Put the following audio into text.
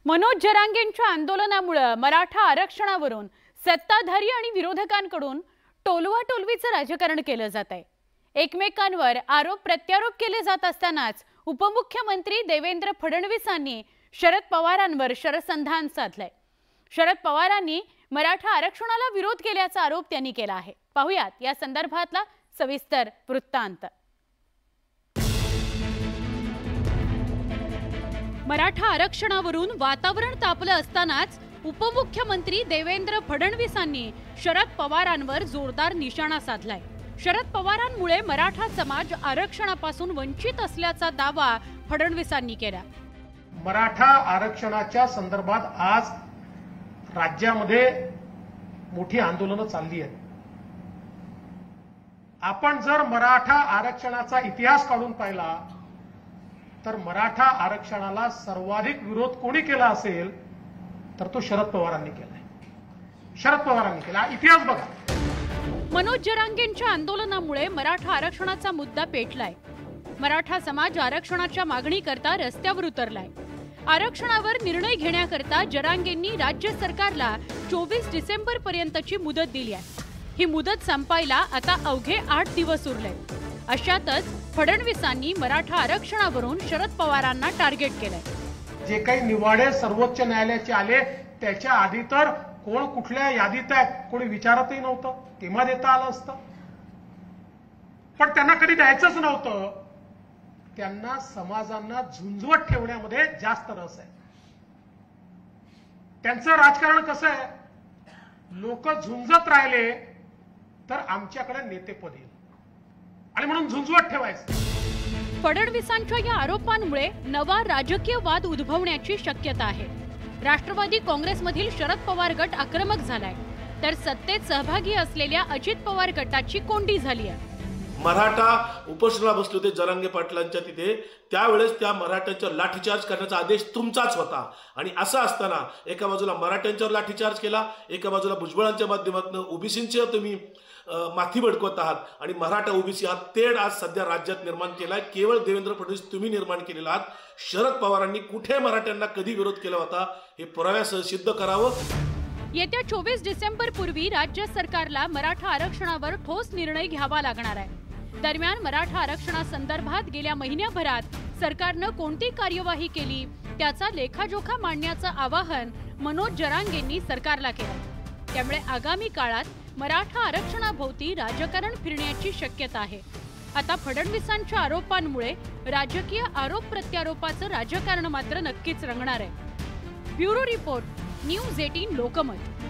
मनोज जरांगेंच्या आंदोलनामुळे मराठा आरक्षणावरून सत्ताधारी आणि विरोधकांकडून टोलवाटोलवीचं राजकारण केलं जात आहे। एकमेकांवर आरोप प्रत्यारोप केले जात असतानाच उपमुख्यमंत्री देवेंद्र फडणवीसांनी शरद पवारांवर शरसंधान साधलंय। शरद पवारांनी मराठा आरक्षणाला विरोध केल्याचा आरोप त्यांनी केला आहे। पाहूयात या संदर्भातला सविस्तर वृत्तांत। मराठा आरक्षणावरून वातावरण तापलं असतानाच उपमुख्यमंत्री देवेंद्र फडणवीसांनी शरद पवारांवर जोरदार निशाणा साधलाय। शरद पवारांमुळे मराठा समाज आरक्षणापासून वंचित असल्याचा दावा फडणवीसांनी केला। मराठा आरक्षणाच्या संदर्भात आज राज्यामध्ये मोठी आंदोलनं चालली आहेत। आपण जर मराठा आरक्षणाचा इतिहास काढून पाहिला तर मराठा आरक्षणाला सर्वाधिक विरोध कोणी केला असेल तर तो शरद पवारांनी केलाय। शरद पवारांनी केला। इतिहास बघा। मनोज जरांगेंच्या आंदोलनामुळे मराठा आरक्षणाचा मुद्दा पेटलाय। मराठा समाज आरक्षणाच्या मागणीकरता रस्त्यावर उतरलाय। आरक्षणावर निर्णय घेण्याकरता जरांगेंनी राज्य सरकारला 24 डिसेंबर पर्यंतची मुदत दिली आहे। ही मुदत संपायला आता अवघे 8 दिवस उरले। अशातच फडणवीसांनी मराठा आरक्षणावरून शरद पवारांना टार्गेट केलंय। जे काही निवाडे सर्वोच्च न्यायालयाचे आले त्याच्या आधी तर कोण कुठल्या यादीत आहे कोणी विचारतही नव्हतं, तेव्हा देता आलं असतं। पण त्यांना कधी द्यायचंच नव्हतं। त्यांना समाजांना झुंजवत ठेवण्यामध्ये जास्त रस आहे। त्यांचं राजकारण कसं आहे, लोक झुंजत राहिले तर आमच्याकडे नेतेपद येईल आणि म्हणून झुंजवत ठेवायचं। फडणवीसांच्या या आरोपांमुळे नवा राजकीय वाद उद्भवण्याची शक्यता आहे। राष्ट्रवादी काँग्रेसमधील शरद पवार गट आक्रमक झालाय, तर सत्तेत सहभागी असलेल्या अजित पवार गटाची कोंडी झाली आहे। मराठा उपोषणाला बसले होते जरांगे पाटलांच्या तिथे, त्यावेळेस त्या मराठ्यांच्या लाठीचार्ज करण्याचा आदेश तुमचाच होता। आणि असं असताना एका बाजूला मराठ्यांच्यावर लाठीचार्ज केला, एका बाजूला भुजबळांच्या माध्यमातून ओबीसींचे तुम्ही माथी भडकवत आहात आणि मराठा ओबीसी हा तेढ आज सध्या राज्यात निर्माण केलाय। केवळ देवेंद्र फडणवीस तुम्ही निर्माण केलेला आहात। शरद पवारांनी कुठे मराठ्यांना कधी विरोध केला होता हे पुराव्यासह सिद्ध करावं। येत्या 24 डिसेंबर पूर्वी राज्य सरकारला मराठा आरक्षणावर ठोस निर्णय घ्यावा लागणार आहे। दरम्यान मराठा आरक्षणासंदर्भात गेल्या महिन्याभरात सरकारनं कोणती कार्यवाही केली त्याचा लेखाजोखा मांडण्याचं आवाहन मनोज जरांगेंनी सरकारला केलं। त्यामुळे आगामी काळात मराठा आरक्षणाभोवती राजकारण फिरण्याची शक्यता आहे। आता फडणवीसांच्या आरोपांमुळे राजकीय आरोप प्रत्यारोपाचं राजकारण मात्र नक्कीच रंगणार आहे। Bureau report, news 18 Lokmat.